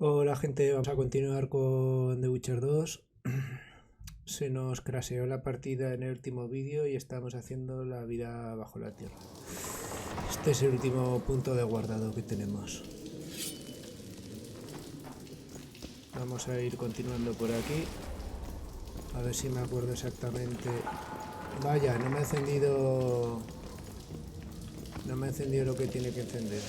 Hola gente, vamos a continuar con The Witcher 2. Se nos craseó la partida en el último vídeo y estamos haciendo la vida bajo la tierra. Este es el último punto de guardado que tenemos. Vamos a ir continuando por aquí. A ver si me acuerdo exactamente. Vaya, no me ha encendido... No me ha encendido lo que tiene que encender.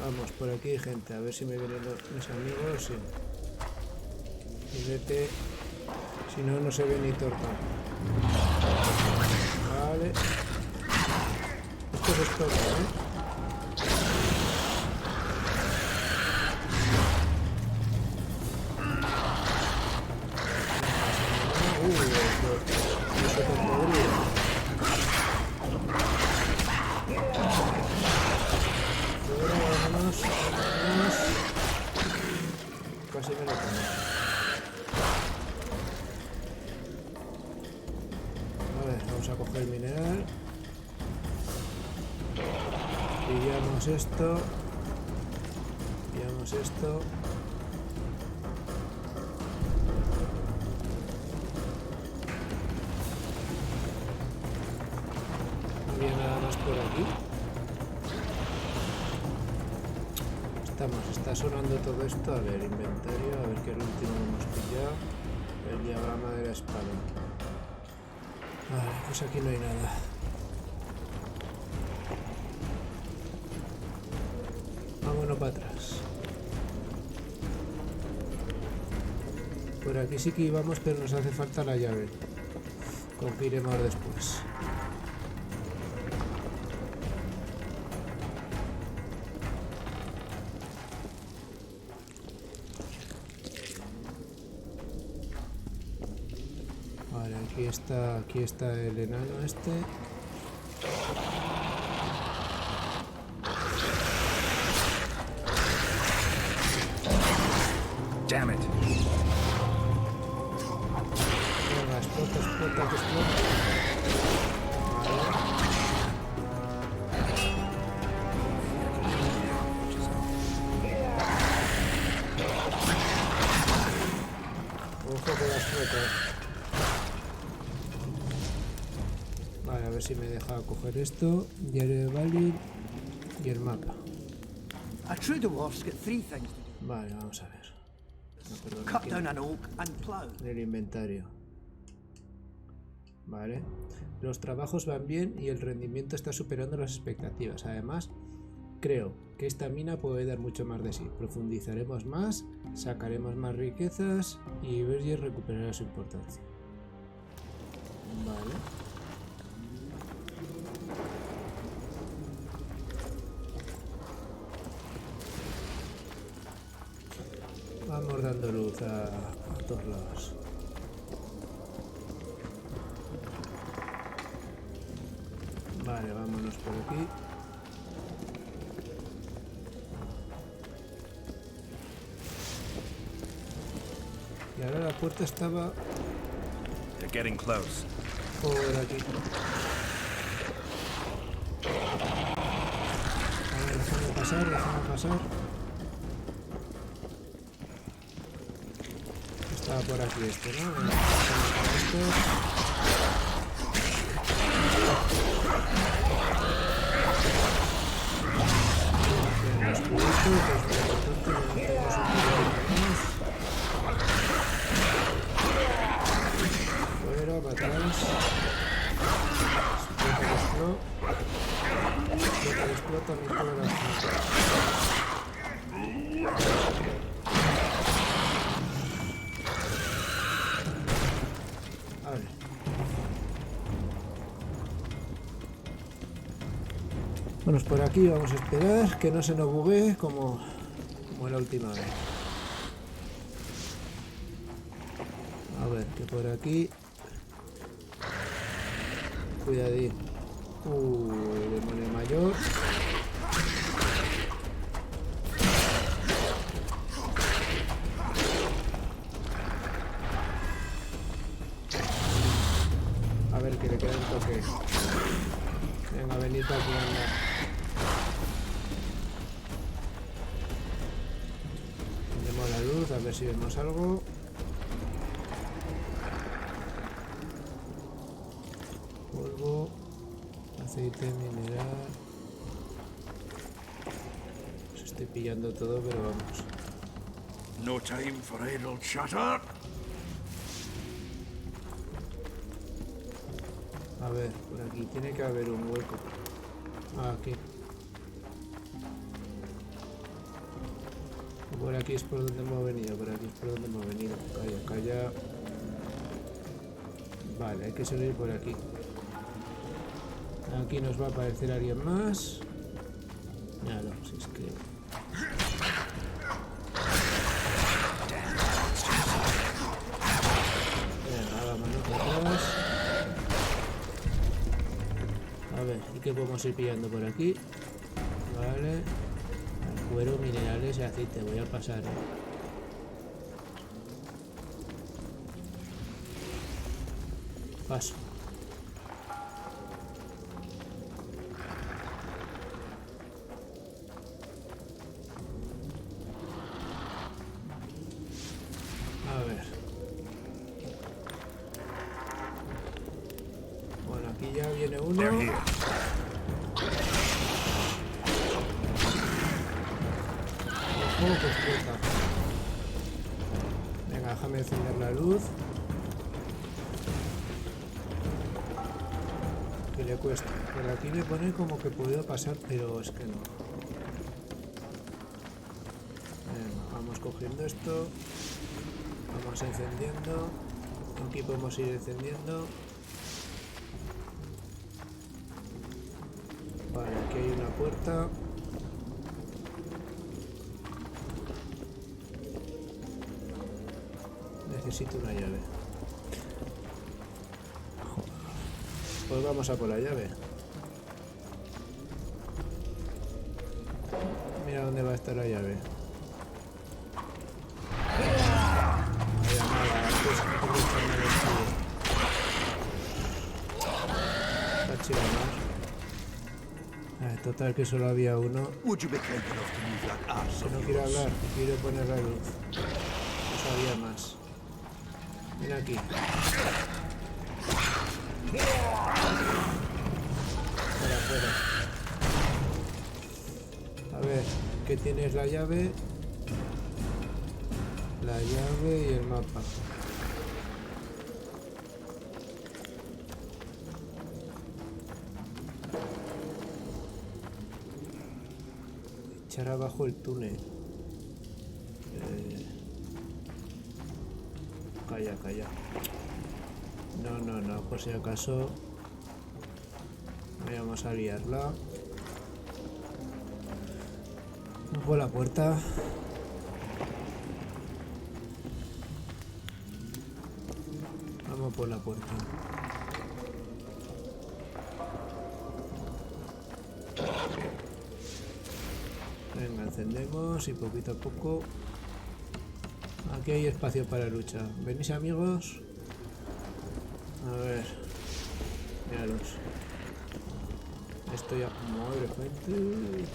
Vamos por aquí, gente, a ver si me vienen mis amigos. Sí. Y vete, si no, no se ve ni torta. Vale. Esto es torta, ¿eh? Casi me lo como. A ver, vamos a coger el mineral. Pillamos esto. Pillamos esto. No había nada más por aquí. Está sonando todo esto. A ver, inventario, a ver qué es lo último que hemos pillado. El diagrama de la espada. Vale, pues aquí no hay nada. Vámonos para atrás. Por aquí sí que íbamos, pero nos hace falta la llave. Con que iremos después. Vale, aquí está el enano este. Damn it. Venga, explota, que explota. Ojo que va a explotar. Vale, a ver si me deja coger esto. Diario de Balin y el mapa. Vale, vamos a ver. El inventario. Vale. Los trabajos van bien y el rendimiento está superando las expectativas. Además, creo que esta mina puede dar mucho más de sí. Profundizaremos más, sacaremos más riquezas y Berger recuperará su importancia. Vale. Vamos dando luz a todos lados. Vale, vámonos por aquí. Y ahora la puerta estaba They're getting close. por aquí. A ver, déjame pasar. Estaba por aquí este, ¿no? Esto. Los cubitos, fuera, para atrás. Explota mi toda la Vale. Bueno, por aquí vamos a esperar que no se nos buguee como la última vez. A ver, que por aquí... Cuidadín. Demonio mayor. A ver, que le queda un toque. Venga, venid aquí, anda. ver si vemos algo. Polvo, aceite mineral. Os estoy pillando todo, pero vamos. No time for idle chatter. A ver, por aquí tiene que haber un hueco. Ah, aquí. Por aquí es por donde hemos venido, por aquí es por donde hemos venido. Calla, calla. Vale, hay que subir por aquí. Aquí nos va a aparecer alguien más. Nada, si es que... Venga, vámonos para atrás. A ver, ¿y qué podemos ir pillando por aquí? Vale. Cuero, minerales y aceite. Voy a pasar, Paso. A ver. Bueno, aquí ya viene uno. They're here. Ojo, que explota. Venga, déjame encender la luz. Que le cuesta. Por aquí me pone como que puedo pasar, pero es que no. Venga, vamos cogiendo esto. Vamos encendiendo. Aquí podemos ir encendiendo. Vale, aquí hay una puerta. Necesito una llave. Pues vamos a por la llave. Mira dónde va a estar la llave. Vaya mala, pues hay que buscarme el escudo. Está chido más. Total que solo había uno. Would you be kind enough to move that arse Si of no quiero yours? hablar, quiero poner la luz. No sabía más. Ven aquí. Fuera, fuera. A ver, ¿qué tienes? La llave. La llave y el mapa. Echar abajo el túnel. Calla, calla. No, por si acaso vayamos a liarla. Vamos por la puerta. Vamos por la puerta. Venga, encendemos y poquito a poco. Aquí hay espacio para lucha. ¿Venís, amigos? A ver. Miraros. Esto ya... Madre fuente.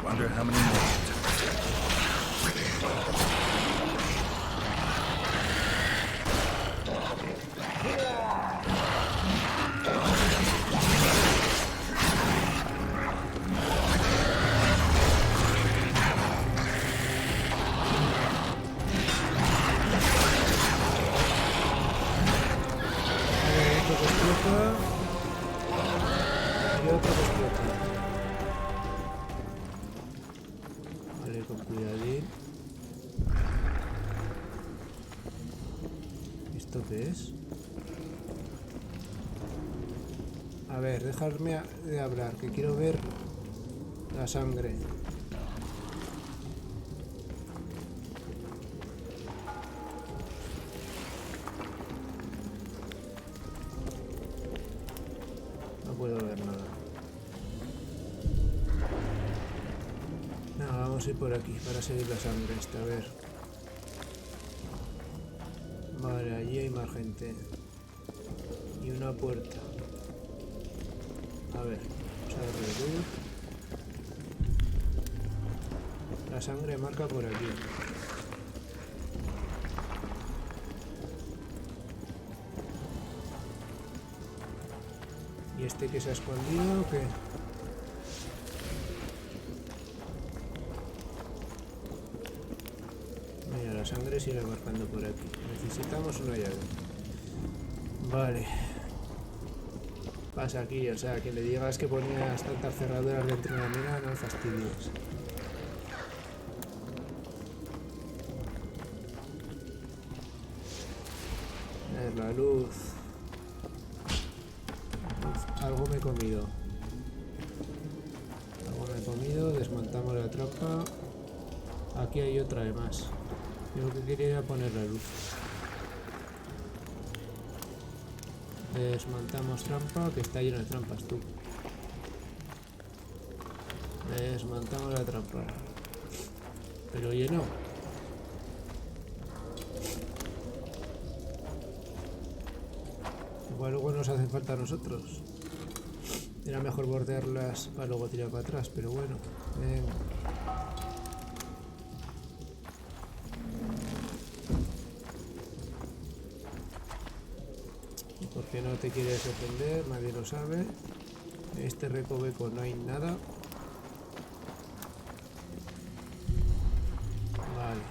Wonder how many more. Y otro que explota. Vale, con cuidadín. ¿Esto qué es? A ver, dejadme de hablar, que quiero ver la sangre. No puedo ver nada. No, vamos a ir por aquí para seguir la sangre esta, a ver. Vale, allí hay más gente. Y una puerta. A ver, vamos a darle luz. La sangre marca por aquí. este que se ha escondido o qué? Mira, la sangre sigue marcando por aquí. Necesitamos una llave. Vale. Pasa aquí, o sea, que le digas que ponías tantas cerraduras dentro de la mina, no fastidies. La luz. Algo me he comido. Desmontamos la trampa. Aquí hay otra además. Yo lo que quería era poner la luz. Desmontamos trampa, que está lleno de trampas, tú. Desmontamos la trampa. Pero lleno. Igual luego nos hace falta a nosotros. Era mejor bordearlas para luego tirar para atrás, pero bueno. Venga. ¿Por qué no te quieres defender? Nadie lo sabe. Este recoveco no hay nada. Vale.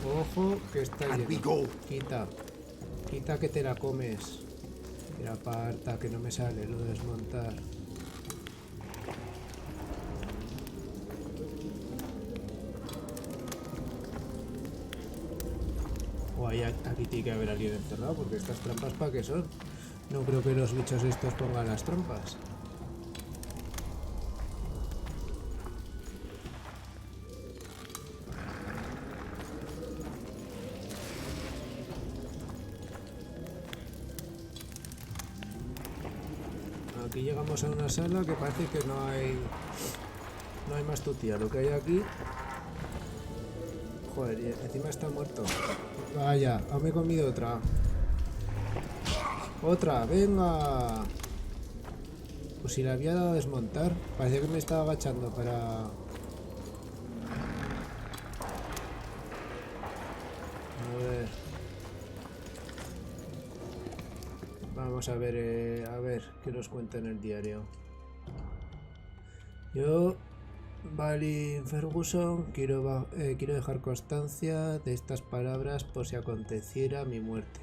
Ojo. Ojo, que está lleno. Quita. Quita que te la comes. Mira, aparta, que no me sale lo de desmontar. O aquí tiene que haber alguien encerrado, porque estas trampas ¿para qué son? No creo que los bichos estos pongan las trampas. Aquí llegamos a una sala que parece que no hay más tutía. Lo que hay aquí... Joder, y encima está muerto. Vaya, me he comido otra. ¡Otra! ¡Venga! Pues si la había dado a desmontar. Parecía que me estaba agachando para... A ver... Vamos a ver qué nos cuenta en el diario. Yo, Valin Ferguson, quiero dejar constancia de estas palabras por si aconteciera mi muerte,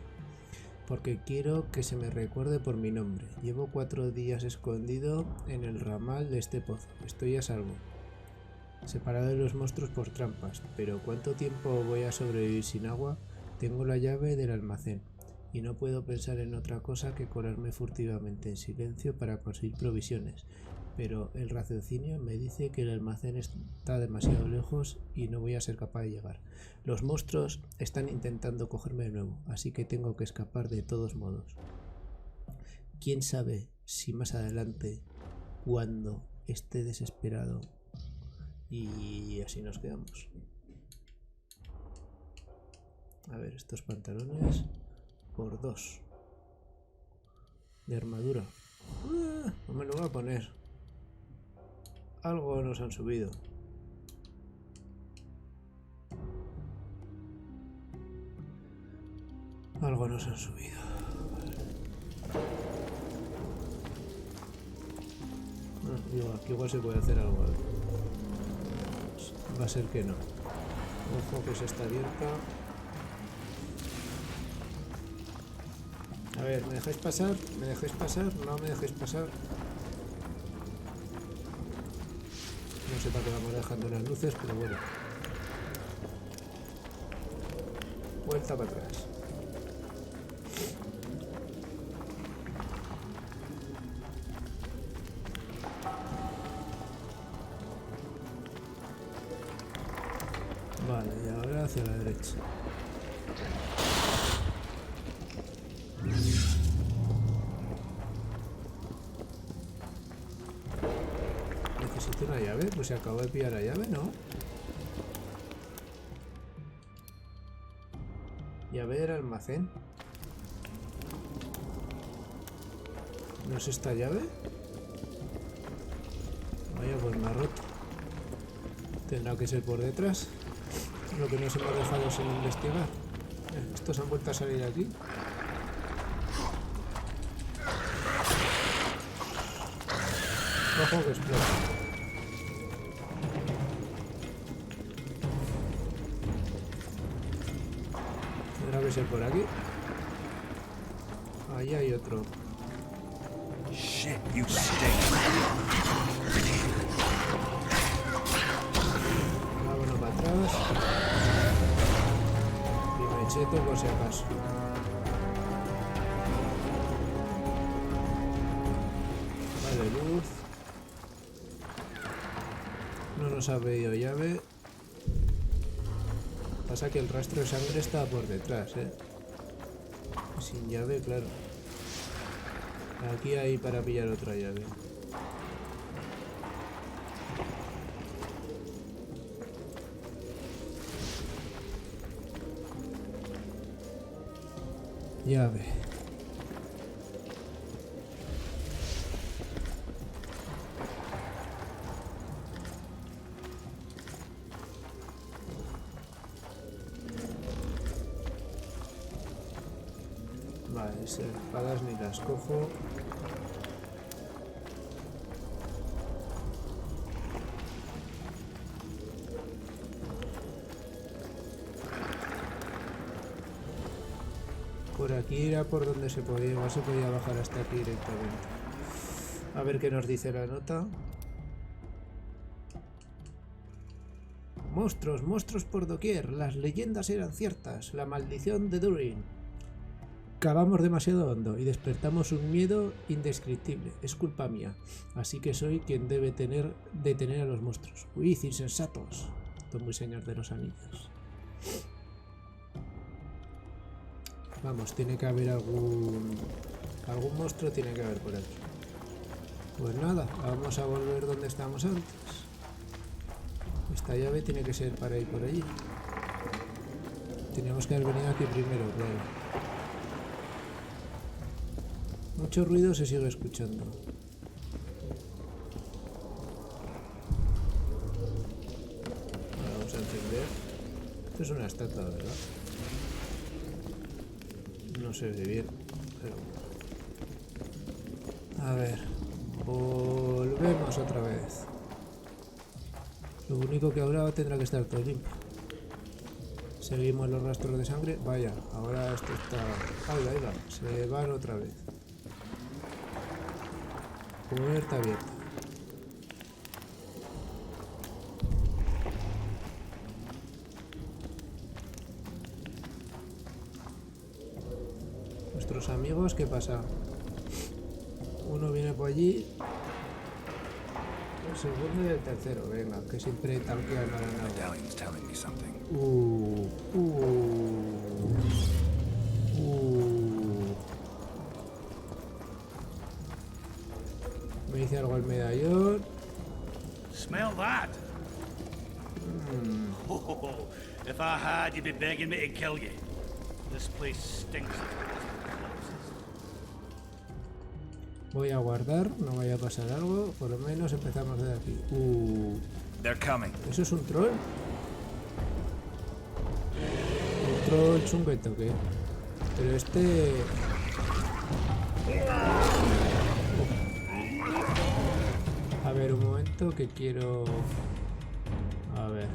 porque quiero que se me recuerde por mi nombre. Llevo 4 días escondido en el ramal de este pozo. Estoy a salvo, separado de los monstruos por trampas, pero ¿cuánto tiempo voy a sobrevivir sin agua? Tengo la llave del almacén y no puedo pensar en otra cosa que colarme furtivamente en silencio para conseguir provisiones, pero el raciocinio me dice que el almacén está demasiado lejos y no voy a ser capaz de llegar. Los monstruos están intentando cogerme de nuevo, así que tengo que escapar de todos modos. Quién sabe si más adelante, cuando esté desesperado, y así nos quedamos. A ver, estos pantalones por 2 de armadura. No me lo voy a poner. Algo nos han subido. Algo nos han subido. Digo, aquí igual se puede hacer algo. Va a ser que no. Ojo que se está abierta. A ver, ¿me dejáis pasar? ¿Me dejáis pasar? No me dejéis pasar. No sé para qué vamos dejando las luces, pero bueno. Vuelta para atrás. Vale, y ahora hacia la derecha. Necesito una llave, pues se acabó de pillar la llave, ¿no? Llave del almacén. ¿No es esta llave? Vaya, pues me ha roto. Tendrá que ser por detrás. Lo que nos hemos dejado sin investigar. Estos han vuelto a salir aquí. Ojo que explota. Tendrá que ser por aquí. Ahí hay otro. Shit, you stink. Vámonos para atrás. Y me cheto por si acaso. Vale, luz. No nos ha pedido llave. Pasa que el rastro de sangre está por detrás, Sin llave, claro. Aquí hay para pillar otra llave. Llave. Vale, espadas ni las cojo. Por aquí era por donde se podía, igual se podía bajar hasta aquí directamente. A ver qué nos dice la nota. Monstruos, monstruos por doquier. Las leyendas eran ciertas. La maldición de Durin. Cavamos demasiado hondo y despertamos un miedo indescriptible. Es culpa mía. Así que soy quien debe detener a los monstruos. Huid, insensatos. Esto es muy señor de los anillos. Vamos, tiene que haber algún monstruo, tiene que haber por aquí. Pues nada, vamos a volver donde estábamos antes. Esta llave tiene que ser para ir por allí. Teníamos que haber venido aquí primero, claro. Mucho ruido se sigue escuchando. Vamos a encender. Esto es una estatua, ¿verdad? No se ve bien, pero... A ver, volvemos otra vez. Lo único que ahora tendrá que estar todo limpio. Seguimos los rastros de sangre. Vaya, ahora esto está... Ahí va, se van otra vez. Puerta abierta. Nuestros amigos, ¿qué pasa? Uno viene por allí, el segundo y el tercero, venga, que siempre tanquean a la nave. Medallion's telling me something. Me dice algo el medallón. Smell that? Oh, if I had, you'd be begging me to kill you. This place stinks. Voy a guardar, no vaya a pasar algo. Por lo menos empezamos de aquí. They're coming. ¿Eso es un troll? Un troll chungueto, ¿qué? Pero este... A ver, un momento que quiero... A ver...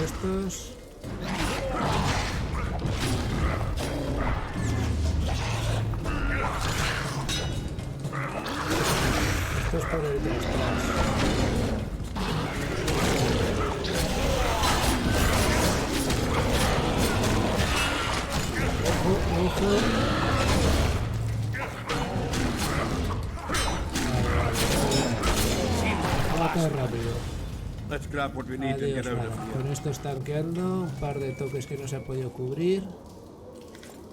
Estos. Esto es por el detrás. Ojo. Vale. Rápido. Let's grab what we need and Adiós, get out nada. of here. Con esto estanqueando, un par de toques que no se ha podido cubrir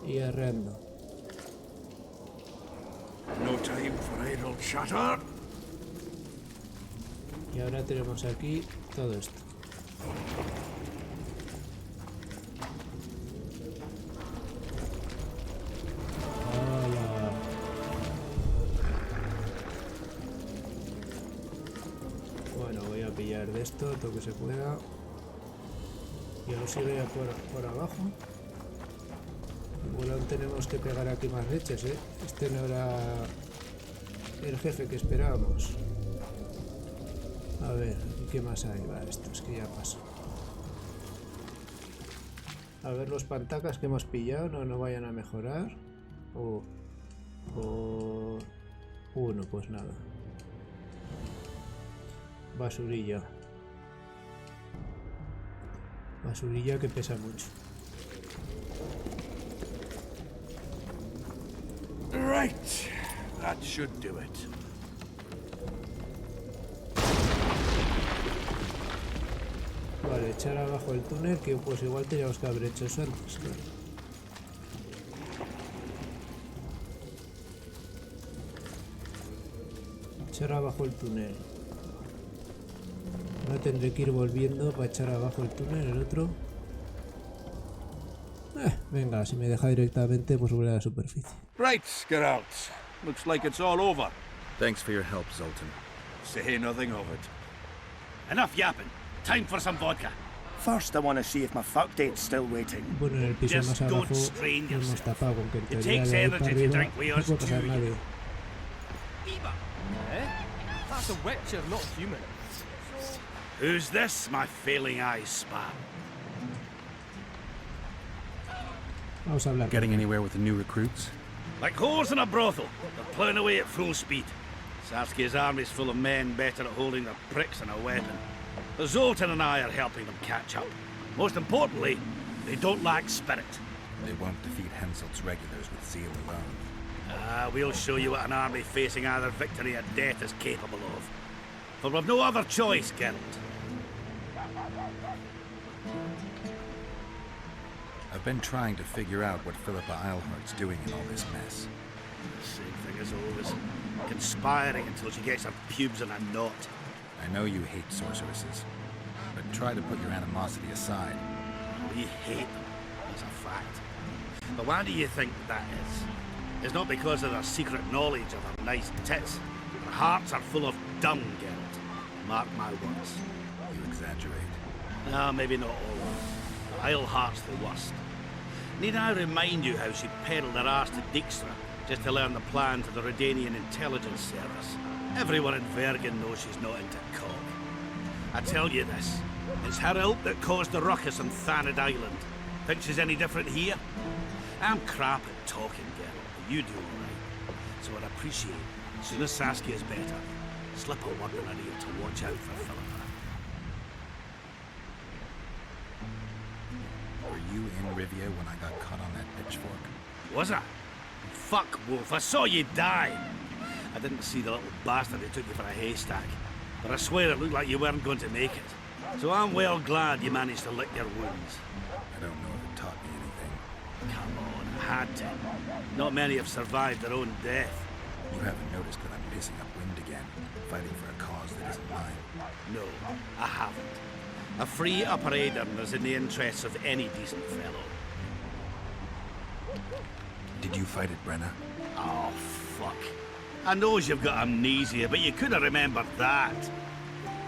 y arreando. No time for idle chatter. Y ahora tenemos aquí todo esto. esto, todo lo que se pueda. Y aún sigue ya por abajo. Igual aún tenemos que pegar aquí más leches, ¿eh? Este no era el jefe que esperábamos. A ver, ¿y qué más hay? Va, esto es que ya pasó. A ver los pantacas que hemos pillado, no vayan a mejorar. O uno, pues nada. Basurilla. Basurilla que pesa mucho. Right. That should do it. Vale, echar abajo el túnel, que pues igual teníamos que haber hecho eso antes, claro. Echar abajo el túnel. Ahora tendré que ir volviendo para echar abajo el túnel, el otro. Venga, si me deja directamente, pues volver a la superficie. Right, Geralt. Looks like it's all over. Thanks for your help, Zoltan. Say nothing of it. Enough yapping. Time for some vodka. First, I want to see if my fuck date's still waiting. Bueno, en el piso Just más abajo don't strain no hemos yourself. tapado, con que en It teoría takes de ahí para energy to arriba drink with no yours puede pasar too. nadie. Eh? That's a witcher, not human. Who's this, my failing eyes spam? Vamos a hablar. Getting anywhere with the new recruits? Like whores in a brothel, they're plowing away at full speed. Saskia's army's full of men better at holding their pricks than a weapon. But Zoltan and I are helping them catch up. Most importantly, they don't lack spirit. They won't defeat Henselt's regulars with zeal alone. We'll show you what an army facing either victory or death is capable of. For we've no other choice, Geralt. I've been trying to figure out what Philippa Eilhart's doing in all this mess. Same thing as always. Conspiring until she gets her pubes in a knot. I know you hate sorceresses, but try to put your animosity aside. We hate them, that's a fact. But why do you think that is? It's not because of their secret knowledge of their nice tits. Their hearts are full of dung, Geralt. Mark my words. You exaggerate. No, maybe not all of them. Eilhart's the worst. Need I remind you how she peddled her arse to Dijkstra just to learn the plans of the Redanian intelligence service? Everyone in Vergen knows she's not into cock. I tell you this, it's her ilk that caused the ruckus on Thanid Island. Think she's any different here? I'm crap at talking, girl, but you do alright. So I'd appreciate, as soon as Saskia's better, slip a word in her ear to watch out for Philippa. Were you in Rivia when I got caught on that pitchfork? Was I? Fuck, Wolf, I saw you die. I didn't see the little bastard who took you for a haystack, but I swear it looked like you weren't going to make it. So I'm well glad you managed to lick your wounds. I don't know if it taught me anything. Come on, I had to. Not many have survived their own death. You haven't noticed that I'm pissing up wind again, fighting for a cause that isn't mine. No, I haven't. A free Upper Aidern is in the interests of any decent fellow. Did you fight at Brenna? Oh, fuck. I knows you've got amnesia, but you could have remembered that.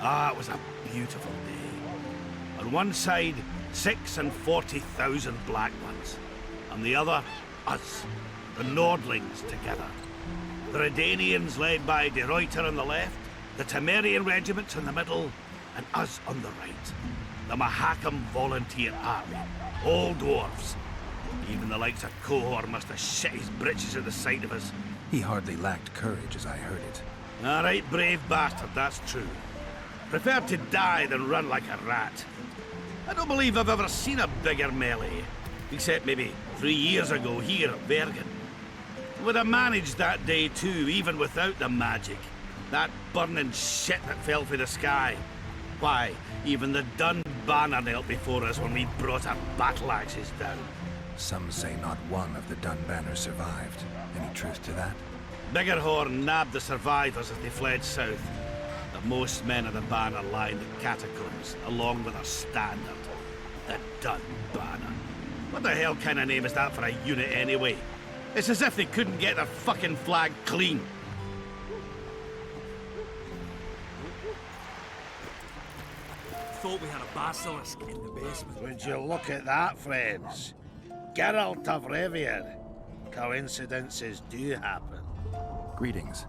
Ah, it was a beautiful day. On one side, 6 and 40,000 Black Ones. On the other, us, the Nordlings together. The Redanians led by De Ruyter on the left, the Temerian regiments in the middle, and us on the right. The Mahakam Volunteer Army. All dwarves. Even the likes of Cohor must have shit his britches at the sight of us. He hardly lacked courage as I heard it. All right, brave bastard, that's true. Prefer to die than run like a rat. I don't believe I've ever seen a bigger melee, except maybe 3 years ago here at Vergen. Would have managed that day too, even without the magic. That burning shit that fell from the sky. Why, even the Dun banner knelt before us when we brought our battle axes down. Some say not one of the Dun banners survived. Any truth to that? Biggerhorn nabbed the survivors as they fled south. But most men of the banner lie in the catacombs, along with their standard. The Dun banner. What the hell kind of name is that for a unit anyway? It's as if they couldn't get their fucking flag clean. thought we had a basilisk in the basement. Would you look at that, friends? Geralt of Rivia. Coincidences do happen. Greetings.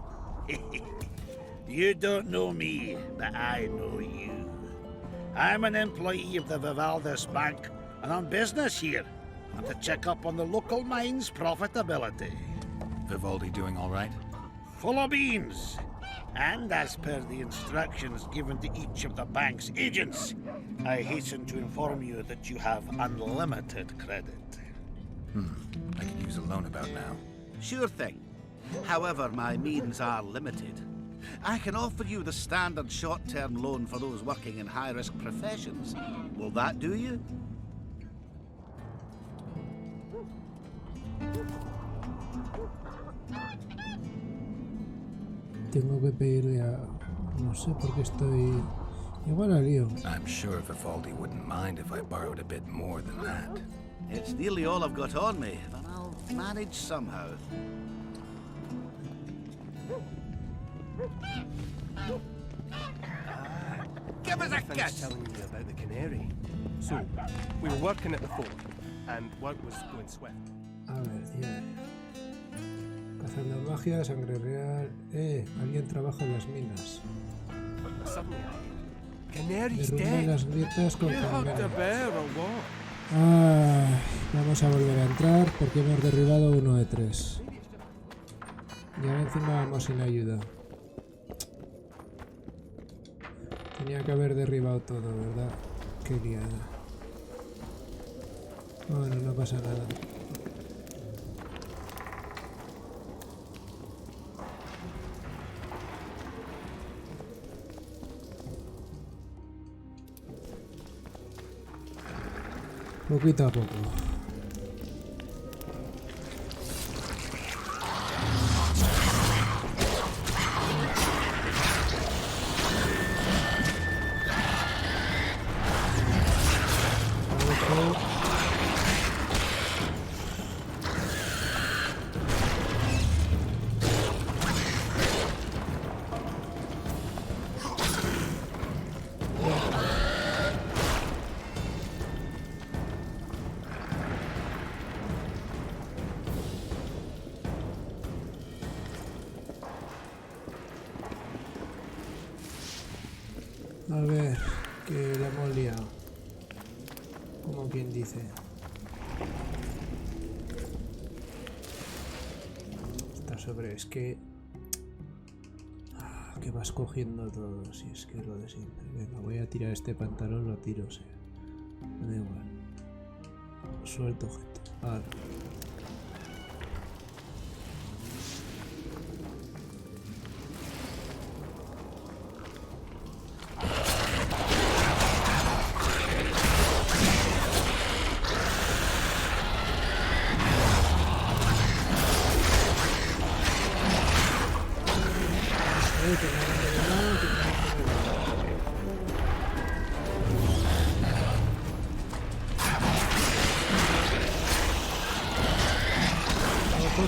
You don't know me, but I know you. I'm an employee of the Vivaldis Bank, and on business here. I'm to check up on the local mine's profitability. Vivaldi doing all right? Full of beans. And as per the instructions given to each of the bank's agents, I hasten to inform you that you have unlimited credit. I could use a loan about now. Sure thing. However, my means are limited. I can offer you the standard short-term loan for those working in high-risk professions. Will that do you? Tengo que pedirle a... No sé por qué estoy... Igual a lío. I'm sure Vivaldi wouldn't mind if I borrowed a bit more than that. It's nearly all I've got on me, but I'll manage somehow. Give us a Finished kiss! telling you about the canary. So, we were working at the fort, and work was going swift. A ver, ya. Cazando magia, sangre real... alguien trabaja en las minas. But suddenly, canary's Derrumba dead. las grietas con You hugged a cangrejos. bear or what? Ay, vamos a volver a entrar porque hemos derribado 1 de 3. Y ahora encima vamos sin ayuda. Tenía que haber derribado todo, ¿verdad? Qué liada. Bueno, no pasa nada. Poquito a poco. A ver, que la hemos liado. Como quien dice. Está sobre, es que... que vas cogiendo todo, si es que es lo de siempre. Venga, voy a tirar este pantalón, lo tiro, o sea. Me da igual. Suelto, gente. Vale.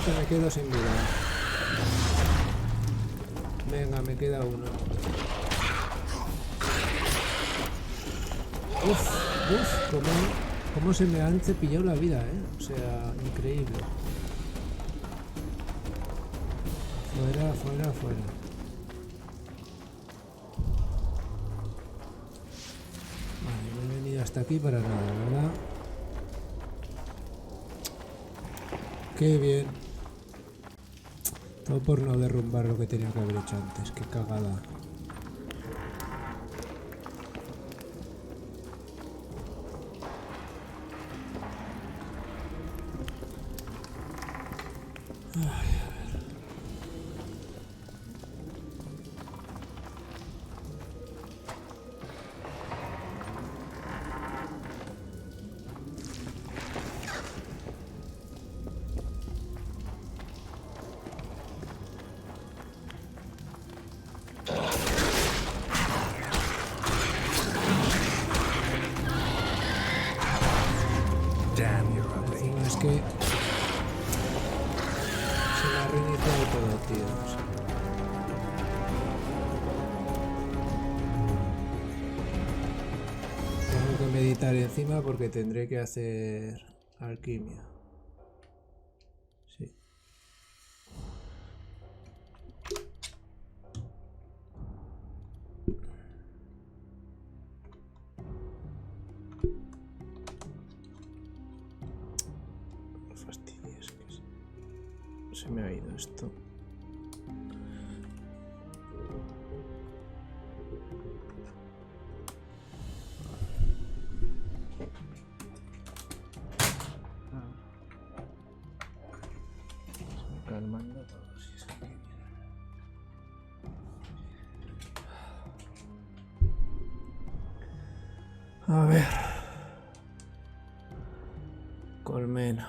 Que me quedo sin vida. Venga, me queda uno. Cómo se me han cepillado la vida, o sea, increíble. Fuera, fuera, fuera. Vale, no he venido hasta aquí para nada, ¿verdad? Qué bien. Todo por no derrumbar lo que tenía que haber hecho antes. Qué cagada. Es que se me ha reiniciado todo, tío. O sea. meditar encima porque tendré que hacer alquimia. Sí. No fastidies, que se me ha ido esto. Calmando todo, si es que viene. A ver. Colmena.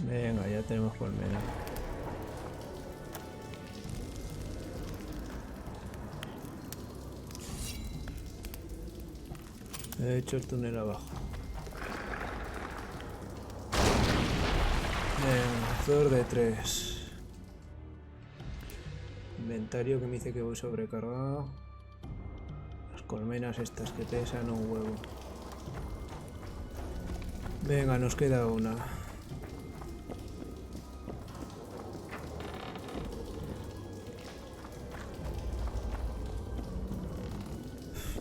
Venga, ya tenemos colmena. He hecho el túnel abajo. Venga, de 3. Inventario que me dice que voy sobrecargado. Las colmenas estas que pesan un huevo. Venga, nos queda una.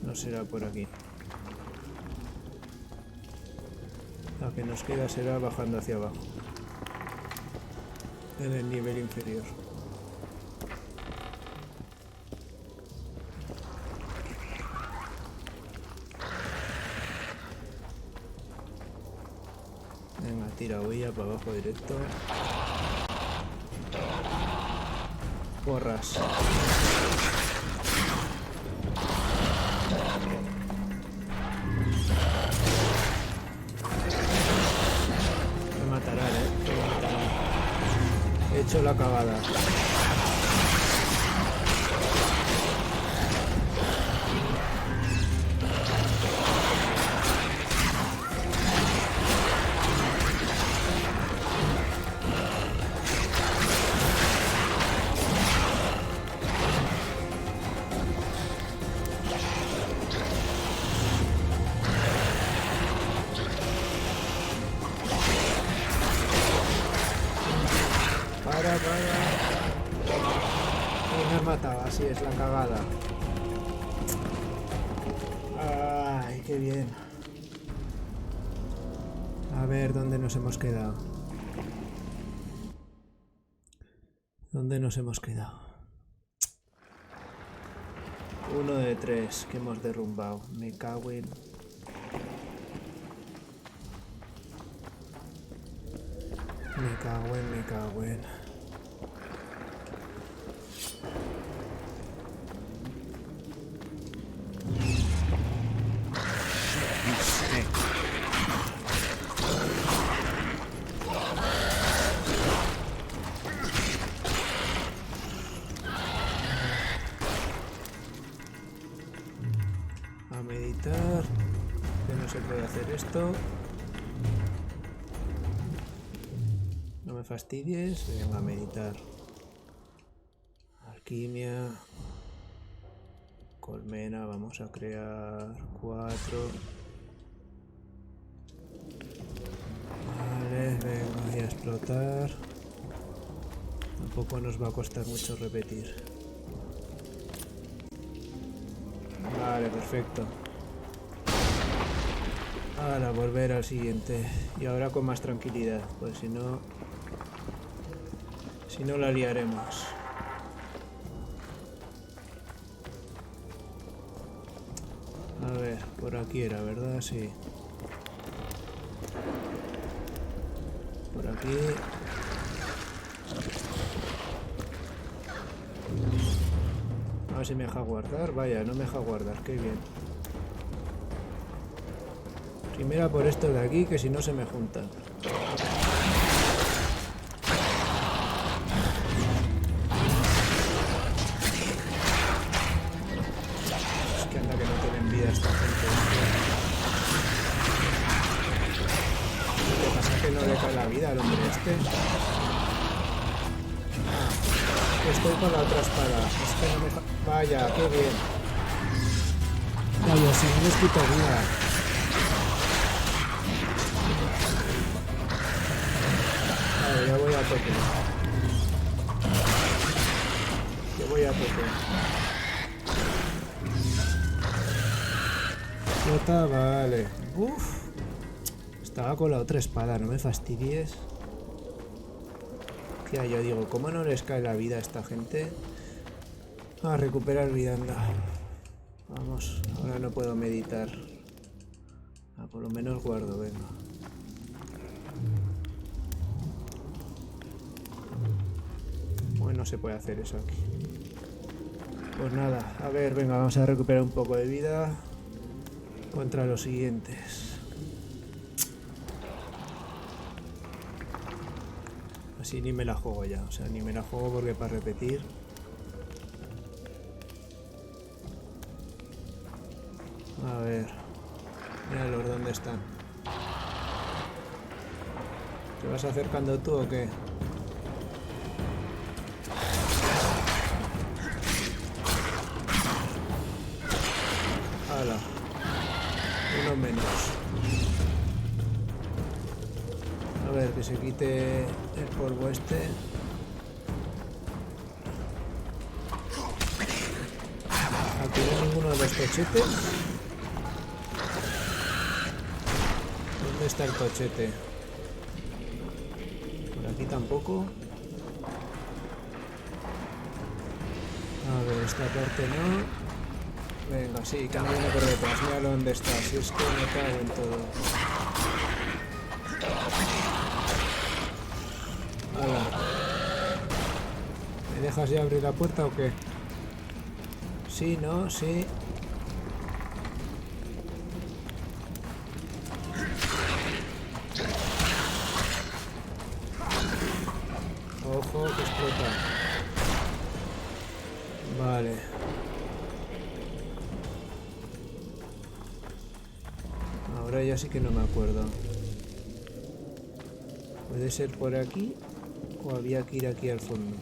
No será por aquí. La que nos queda será bajando hacia abajo. En el nivel inferior. Venga, tira huella para abajo directo. Porras. Me matarán, me matarán. He hecho la cagada. Así es la cagada. Ay, qué bien. A ver, ¿dónde nos hemos quedado? ¿Dónde nos hemos quedado? 1 de 3 que hemos derrumbado. Me cago en... Me cago en... Que no se puede hacer esto. No me fastidies. Venga, a meditar. Alquimia. Colmena. Vamos a crear 4. Vale, venga, y a explotar. Tampoco nos va a costar mucho repetir. Vale, perfecto. Ahora volver al siguiente. Y ahora con más tranquilidad. Pues si no la liaremos. A ver, por aquí era, ¿verdad? Sí. Por aquí. A ver si me deja guardar. Vaya, no me deja guardar. Qué bien. Primera por esto de aquí, que si no se me juntan. Es que anda que no tienen vida esta gente. ¿Qué pasa? Que no le cae la vida al hombre este. Estoy con la otra espada. Es que no me vaya, qué bien. Vaya, si no les quito vida. Vale, ya voy a tope. Yo voy a tope. Flota, vale. Uf. Estaba con la otra espada, no me fastidies. Ya, yo digo, ¿cómo no les cae la vida a esta gente? A recuperar vida, anda. Vamos, ahora no puedo meditar. Por lo menos guardo, venga. Bueno, se puede hacer eso aquí. Pues nada, a ver, venga, vamos a recuperar un poco de vida contra los siguientes. Así ni me la juego ya, o sea, ni me la juego porque para repetir. A ver, míralos, ¿dónde están? ¿Te vas acercando tú o qué? Hala, uno menos. A ver, que se quite el polvo este. Aquí no hay ninguno de los tochetes. ¿Dónde está el tochete? Por aquí tampoco. A ver, esta parte no. Venga, sí, que no viene por detrás. Míralo dónde está. Si es que me cago en todo. Hola. ¿Me dejas ya abrir la puerta o qué? Sí, no, sí. Ojo, que explota. Vale. Ahora ya sí que no me acuerdo. ¿Puede ser por aquí? ¿O había que ir aquí al fondo?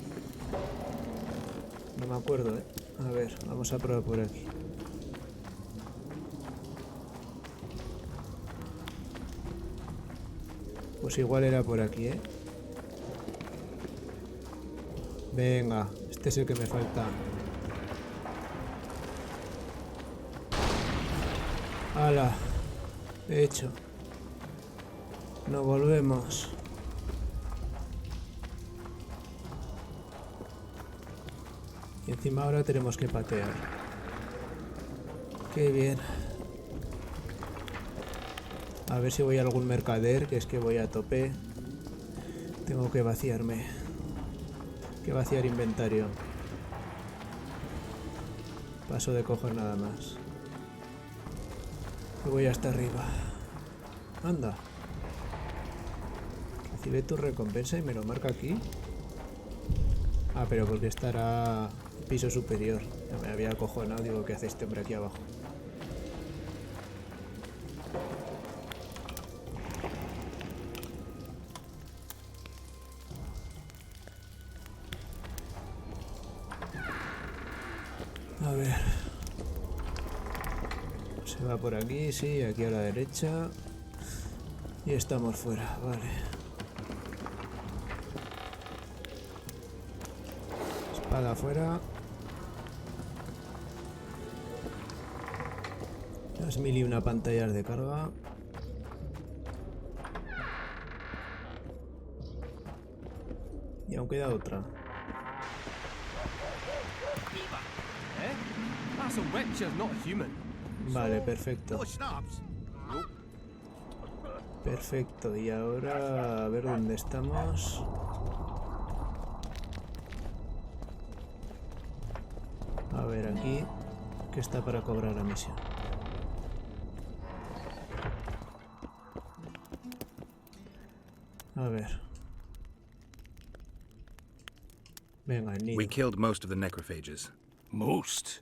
No me acuerdo, ¿eh? A ver, vamos a probar por aquí. Pues igual era por aquí, ¿eh? Venga, este es el que me falta. ¡Hala! Hecho. Nos volvemos. Y encima ahora tenemos que patear. Qué bien. A ver si voy a algún mercader, que es que voy a tope. Tengo que vaciarme. Que vaciar inventario. Paso de coger nada más. Me voy hasta arriba. Anda. Recibe tu recompensa y me lo marca aquí. Ah, pero porque estará piso superior. Ya me había acojonado, digo, ¿qué hace este hombre aquí abajo? A ver. Se va por aquí, sí, aquí a la derecha. Y estamos fuera, vale. Espada afuera. Las 1001 pantallas de carga. Y aún queda otra. That's a witcher, not a human. Vale, perfecto. No snaps. Perfecto, y ahora a ver dónde estamos. A ver aquí, que está para cobrar la misión. A ver. Venga, el nido. We killed most of the necrophages. Most.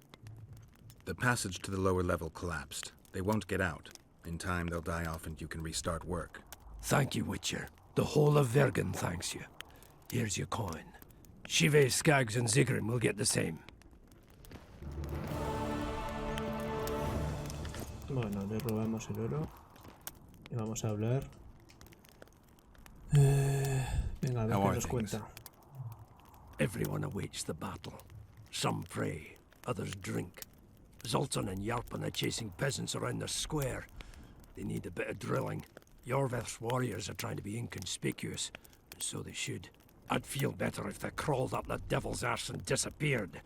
The passage to the lower level collapsed. They won't get out. In time, they'll die off and you can restart work. Thank you, Witcher. The whole of Vergen thanks you. Here's your coin. Shive, Skags, and Zigrin will get the same. Bueno, le robamos el oro. Y vamos a hablar. Venga, a ver How qué are nos things? cuenta. Everyone awaits the battle. Some pray, others drink. Zoltan and Yarpan are chasing peasants around the square. They need a bit of drilling. Yorveth's warriors are trying to be inconspicuous, and so they should. I'd feel better if they crawled up the devil's arse and disappeared.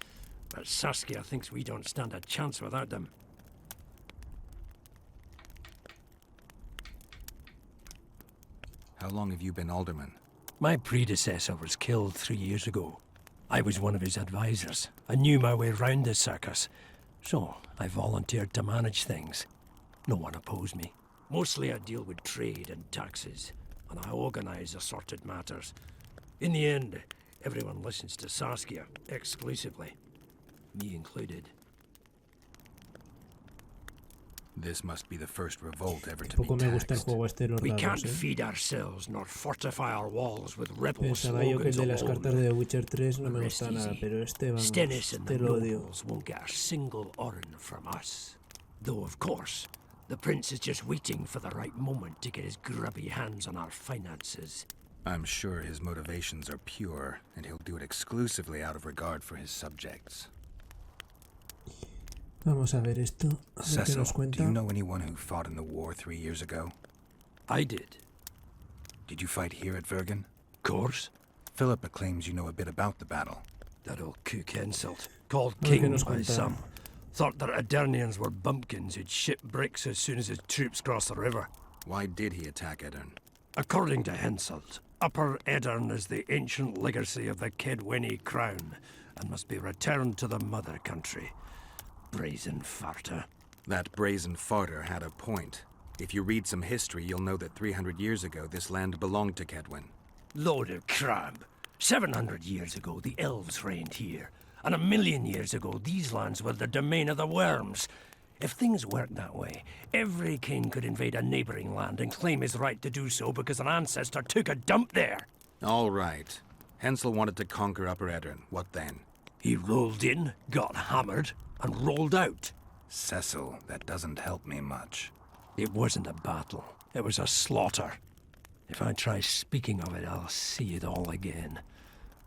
But Saskia thinks we don't stand a chance without them. How long have you been alderman? My predecessor was killed 3 years ago. I was one of his advisors. I knew my way round the circus. So, I volunteered to manage things. No one opposed me. Mostly I deal with trade and taxes, and I organize assorted matters. In the end, everyone listens to Saskia, exclusively. Me included. This must be the first revolt ever to Poco be me gusta el taxed. juego este de los We can't dados, feed ourselves nor fortify our walls with rebel Pensaba yo que el slogans de las alone. cartas de The Witcher 3 no me Rest gusta nada, easy. pero este, vamos, Stennis and the este lo odio. nobles won't get a single oren from us. Though, of course, the prince is just waiting for the right moment to get his grubby hands on our finances. I'm sure his motivations are pure, and he'll do it exclusively out of regard for his subjects. Vamos a ver esto, a ver qué Cecil, nos do cuenta. you know anyone who fought in the war 3 years ago? I did. Did you fight here at Vergen? Course. Philippa claims you know a bit about the battle. That old kook insult. Called A ver qué king nos by cuenta. some. Thought that Adernians were bumpkins who'd ship bricks as soon as his troops crossed the river. Why did he attack Edirn? According to Henselt, Upper Edirn is the ancient legacy of the Kedweni crown and must be returned to the mother country. Brazen farter. That brazen farter had a point. If you read some history, you'll know that 300 years ago this land belonged to Kedwen. Load of crab. 700 years ago, the elves reigned here. And 1,000,000 years ago, these lands were the domain of the worms. If things worked that way, every king could invade a neighboring land and claim his right to do so because an ancestor took a dump there. All right. Hensel wanted to conquer Upper Edirn. What then? He rolled in, got hammered, and rolled out. Cecil, that doesn't help me much. It wasn't a battle. It was a slaughter. If I try speaking of it, I'll see it all again.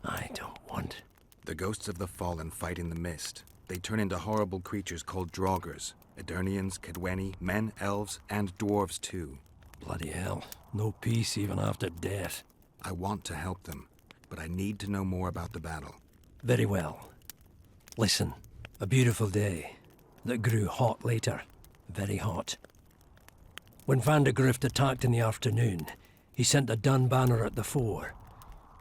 I don't want. The ghosts of the fallen fight in the mist. They turn into horrible creatures called Draugrs. Edirnians, Kedweni, men, elves, and dwarves too. Bloody hell. No peace even after death. I want to help them, but I need to know more about the battle. Very well. Listen, a beautiful day that grew hot later. Very hot. When Van de Grift attacked in the afternoon, he sent a dun banner at the fore.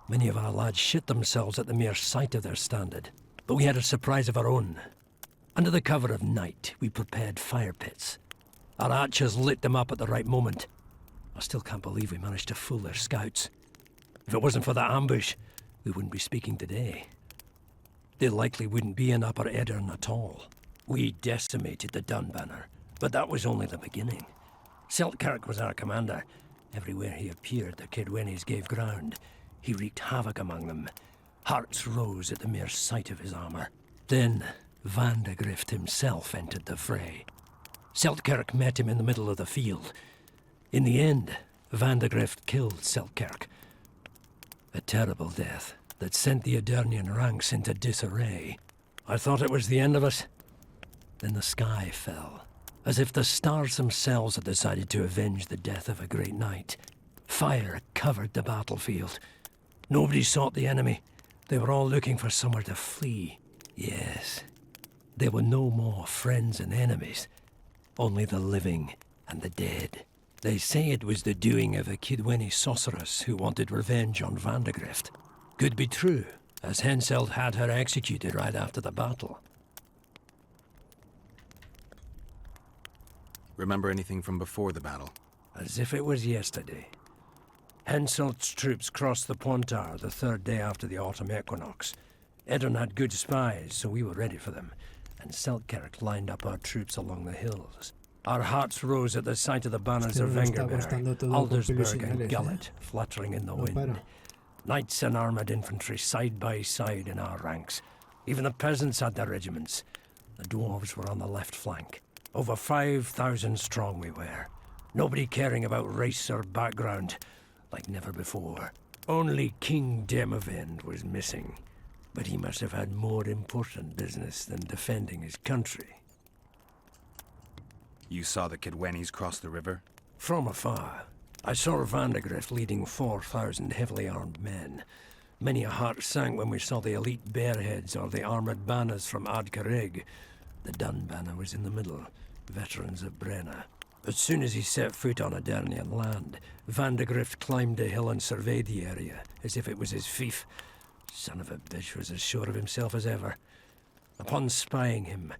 Many of our lads shit themselves at the mere sight of their standard, but we had a surprise of our own. Under the cover of night, we prepared fire pits. Our archers lit them up at the right moment. I still can't believe we managed to fool their scouts. If it wasn't for that ambush, we wouldn't be speaking today. They likely wouldn't be in Upper Edirn at all. We decimated the Dun banner, but that was only the beginning. Seltkirk was our commander. Everywhere he appeared, the Kedwenis gave ground. He wreaked havoc among them. Hearts rose at the mere sight of his armor. Then, Van de Grift himself entered the fray. Seltkirk met him in the middle of the field. In the end, Van de Grift killed Seltkirk. A terrible death that sent the Adernian ranks into disarray. I thought it was the end of us. Then the sky fell, as if the stars themselves had decided to avenge the death of a great knight. Fire covered the battlefield. Nobody sought the enemy. They were all looking for somewhere to flee. Yes, there were no more friends and enemies, only the living and the dead. They say it was the doing of a Kidweni sorceress who wanted revenge on Van de Grift. Could be true, as Henselt had her executed right after the battle. Remember anything from before the battle? As if it was yesterday. Henselt's troops crossed the Pontar the third day after the autumn equinox. Edirn had good spies, so we were ready for them, and Seltkirk lined up our troops along the hills. Our hearts rose at the sight of the banners of Hostia, me está Vengerberg, costando todo con pelos y Aldersberg, and señales, Gullet fluttering in the No wind. para. Knights and armoured infantry side by side in our ranks. Even the peasants had their regiments. The dwarves were on the left flank. Over 5,000 strong we were. Nobody caring about race or background, like never before. Only King Demavend was missing. But he must have had more important business than defending his country. You saw the Kidwennies cross the river? From afar, I saw Vandegrift leading 4,000 heavily armed men. Many a heart sank when we saw the elite bearheads or the armoured banners from Ardcarrig. The Dun banner was in the middle, veterans of Brenna. As soon as he set foot on Adernian land, Vandegrift climbed a hill and surveyed the area, as if it was his fief. Son of a bitch was as sure of himself as ever. Upon spying him,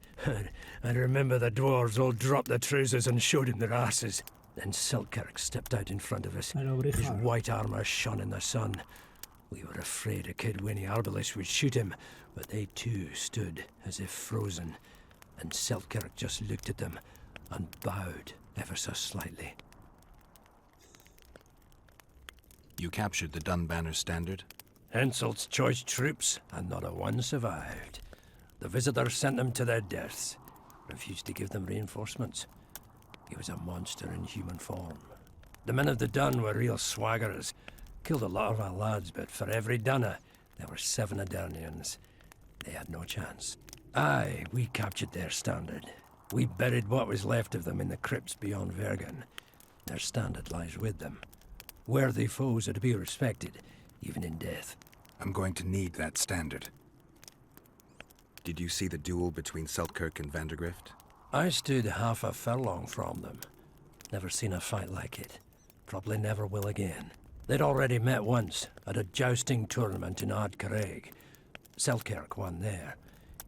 I remember the dwarves all dropped their trousers and showed him their asses. Then Selkirk stepped out in front of us. His white armour shone in the sun. We were afraid a Kidwenny arbalist would shoot him, but they too stood as if frozen, and Selkirk just looked at them and bowed ever so slightly. You captured the Dunbanner standard? Henselt's choice troops, and not a one survived. The visitor sent them to their deaths, refused to give them reinforcements. He was a monster in human form. The men of the Dun were real swaggerers. Killed a lot of our lads, but for every Dunner, there were 7 Adernians. They had no chance. Aye, we captured their standard. We buried what was left of them in the crypts beyond Vergen. Their standard lies with them. Worthy foes are to be respected, even in death. I'm going to need that standard. Did you see the duel between Selkirk and Vandegrift? I stood half a furlong from them. Never seen a fight like it. Probably never will again. They'd already met once, at a jousting tournament in Ardcarrig. Selkirk won there.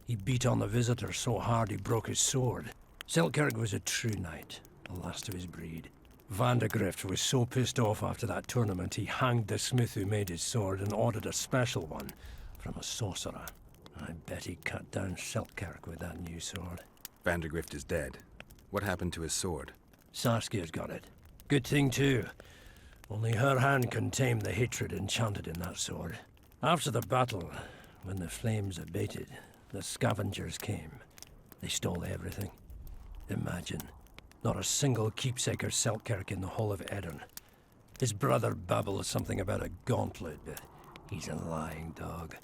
He beat on the visitor so hard he broke his sword. Selkirk was a true knight, the last of his breed. Vandegrift was so pissed off after that tournament he hanged the smith who made his sword and ordered a special one from a sorcerer. I bet he cut down Selkirk with that new sword. Vandegrift is dead. What happened to his sword? Saskia's got it. Good thing too. Only her hand can tame the hatred enchanted in that sword. After the battle, when the flames abated, the scavengers came. They stole everything. Imagine, not a single keepsake or Selkirk in the whole of Edirn. His brother babbles something about a gauntlet, but he's a lying dog.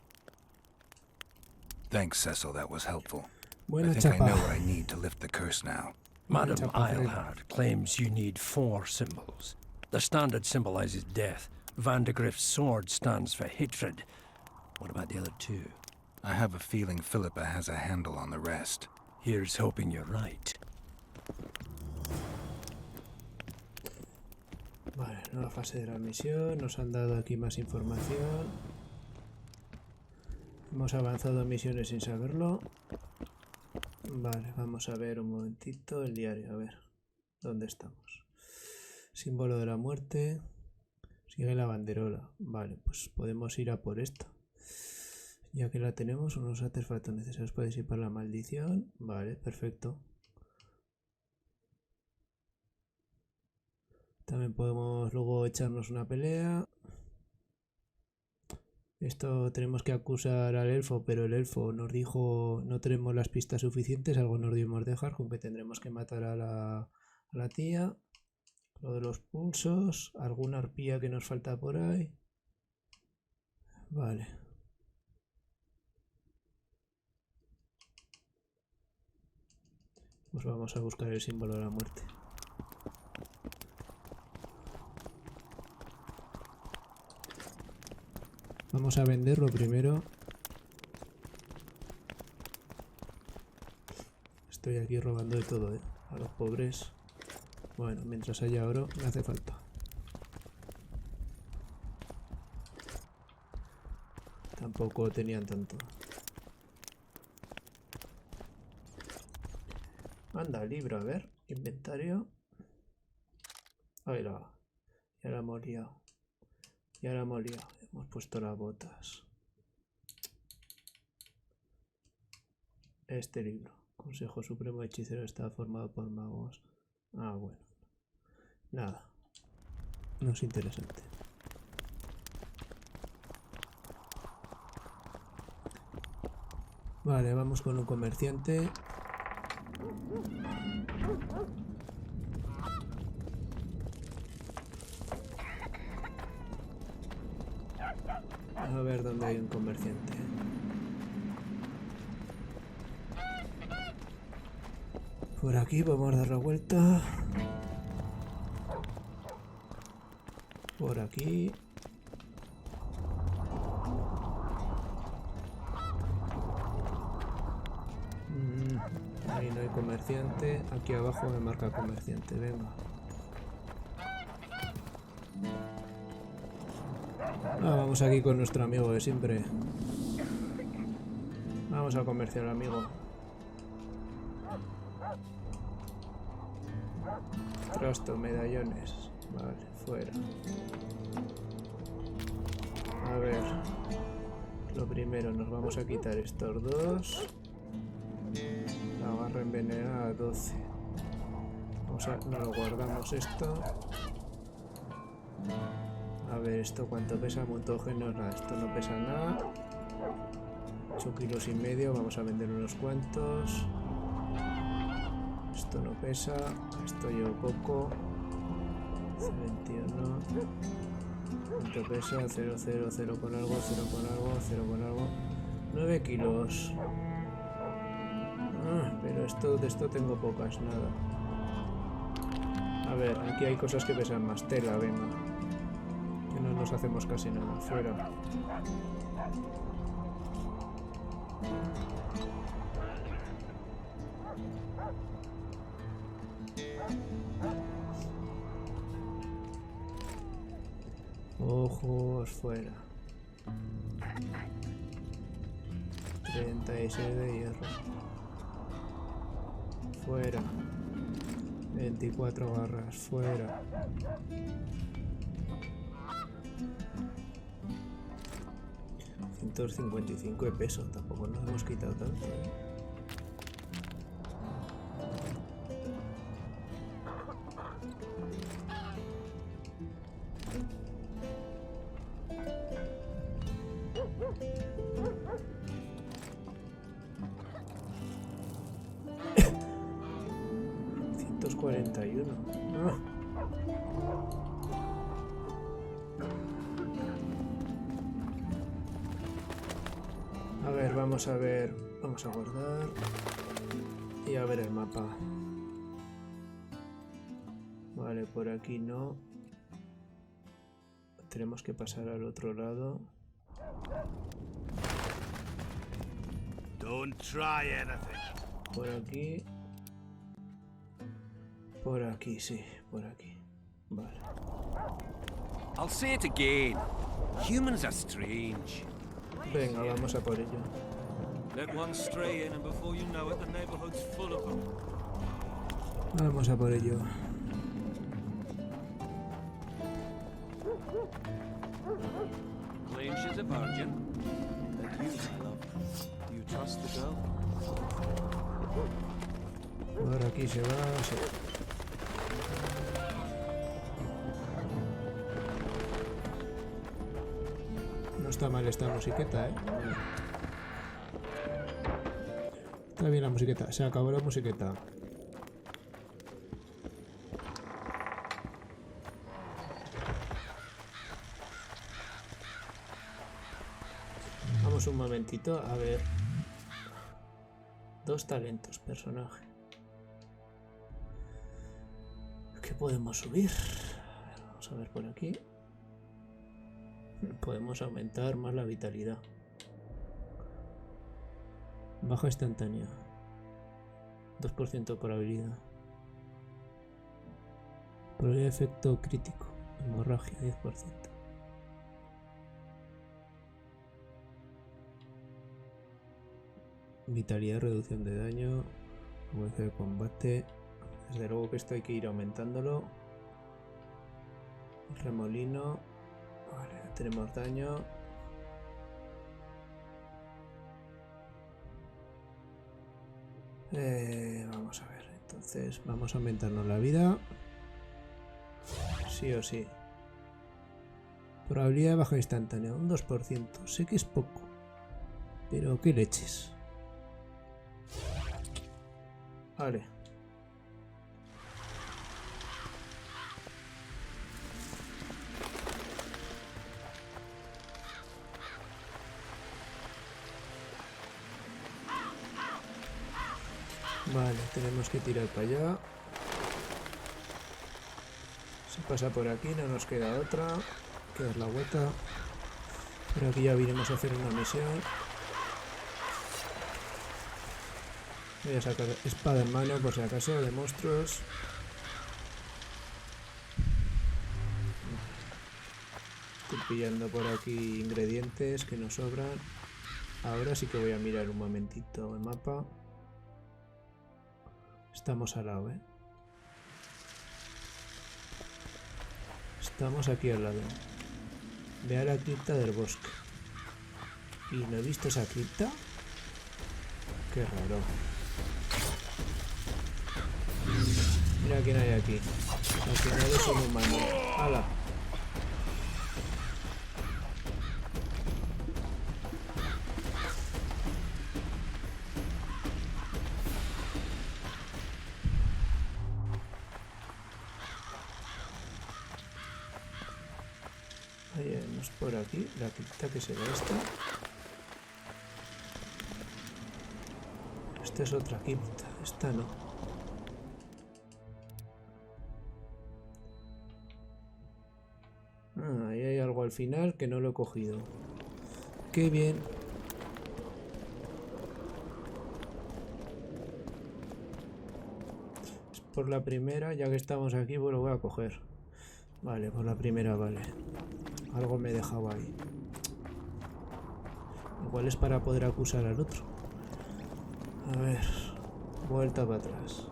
Thanks, Cecil, that was helpful. Buena I think I know chapa. what I need to lift the curse now. Madam chapa, Eilhard claims you need 4 symbols. The standard symbolizes death. Vandegrift's sword stands for hatred. What about the other 2? I have a feeling Philippa has a handle on the rest. Here's hoping you're right. Vale, nueva fase de la misión. Nos han dado aquí más información. Hemos avanzado en misiones sin saberlo. Vale, vamos a ver un momentito el diario. A ver, ¿dónde estamos? Símbolo de la muerte. Sigue la banderola. Vale, pues podemos ir a por esta. Ya que la tenemos, unos artefactos necesarios para disipar la maldición. Vale, perfecto. También podemos luego echarnos una pelea. Esto tenemos que acusar al elfo, pero el elfo nos dijo no tenemos las pistas suficientes, algo nos dimos dejar, con que tendremos que matar a la tía. Lo de los pulsos, alguna arpía que nos falta por ahí. Vale. Pues vamos a buscar el símbolo de la muerte. Vamos a venderlo primero. Estoy aquí robando de todo, a los pobres. Bueno, mientras haya oro, me hace falta. Tampoco tenían tanto. Anda, libro, a ver. Inventario. Ahí la va. Ya la hemos liado. Ya la hemos liado. Hemos puesto las botas. Este libro. Consejo Supremo de Hechicero está formado por magos. Ah, bueno. Nada. No es interesante. Vale, vamos con un comerciante. A ver dónde hay un comerciante. Por aquí vamos a dar la vuelta. Por aquí. Ahí no hay comerciante. Aquí abajo me marca comerciante. Venga. Vamos aquí con nuestro amigo de siempre. Vamos a comerciar, amigo. Trasto, medallones. Vale, fuera. A ver. Lo primero, nos vamos a quitar estos dos. La barra envenenada 12. Vamos a... No lo guardamos esto. A ver, ¿esto cuánto pesa? Mutógeno, nada, esto no pesa nada. 8 kilos y medio, vamos a vender unos cuantos. Esto no pesa, esto llevo poco. 21. ¿Cuánto pesa? 0, 0, 0 con algo, 0 con algo, 0 con algo. 9 kilos. Pero esto, de esto tengo pocas, nada. A ver, aquí hay cosas que pesan más. Tela, venga. Que no nos hacemos casi nada. Fuera. Ojos, fuera. 36 de hierro. Fuera. 24 barras. Fuera. $155 de peso. Tampoco nos hemos quitado tanto, ¿eh? A ver, vamos a ver, vamos a guardar y a ver el mapa. Vale, por aquí no. Tenemos que pasar al otro lado. Don't try anything. Por aquí. Por aquí, sí, por aquí. Vale. I'll say it again. Humans are strange. Venga, vamos a por ello. Let one stray in and before you know it, the neighborhood's full of them. Vamos a por ello. Claims she's a virgin. And you, my love, do you trust the girl? Por aquí se va, sí. No está mal esta musiqueta, ¿eh? Está bien la musiqueta. Se acabó la musiqueta. Vamos un momentito a ver. 2 talentos, personaje. ¿Qué podemos subir? A ver, vamos a ver por aquí. Podemos aumentar más la vitalidad. Baja instantánea. 2% probabilidad. Probabilidad de efecto crítico. Hemorragia 10%. Vitalidad, reducción de daño. Velocidad de combate. Desde luego que esto hay que ir aumentándolo. Remolino. Vale, tenemos daño. Vamos a ver. Entonces vamos a aumentarnos la vida. Sí o sí. Probabilidad de baja instantánea. Un 2%. Sé que es poco. Pero qué leches. Vale. Vale, tenemos que tirar para allá. Se pasa por aquí, no nos queda otra. Que dar la vuelta. Pero aquí ya vinimos a hacer una misión. Voy a sacar espada en mano por si acaso de monstruos. Estoy pillando por aquí ingredientes que nos sobran. Ahora sí que voy a mirar un momentito el mapa. Estamos al lado, ¿eh? Estamos aquí al lado. Ve a la cripta del bosque. ¿Y no he visto esa cripta? Qué raro. Mira quién hay aquí. Al final es un humano. ¡Hala! Vamos por aquí. La cripta que será esta. Esta es otra cripta. Esta no. Ahí hay algo al final que no lo he cogido. Qué bien. Es por la primera, ya que estamos aquí, pues lo voy a coger. Vale, por la primera, vale. Algo me he dejado ahí. Igual es para poder acusar al otro. A ver. Vuelta para atrás.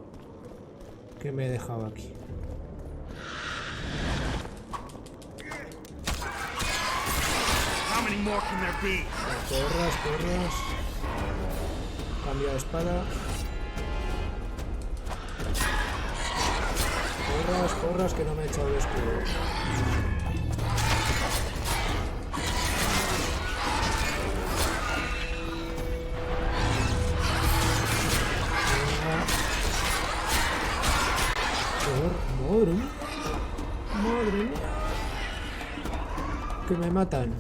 ¿Qué me he dejado aquí? Corras, corras. Cambio de espada. Corras, corras, que no me he echado el escudo. Madre mía. Madre mía. Que me matan.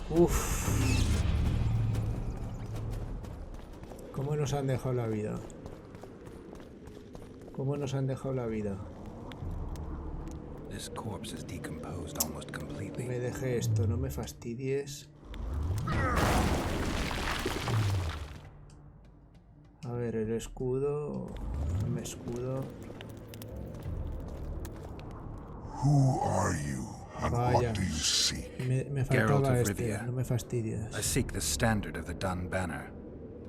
Uf. ¿Cómo nos han dejado la vida? ¿Cómo nos han dejado la vida? This corpse is decomposed almost completely. Me dejé esto, no me fastidies. A ver, el escudo. Me escudo. Who are you and Vaya. what do you seek? Me Geralt faltaba of este, Rivia. no me fastidies. I seek the standard of the Dun Banner.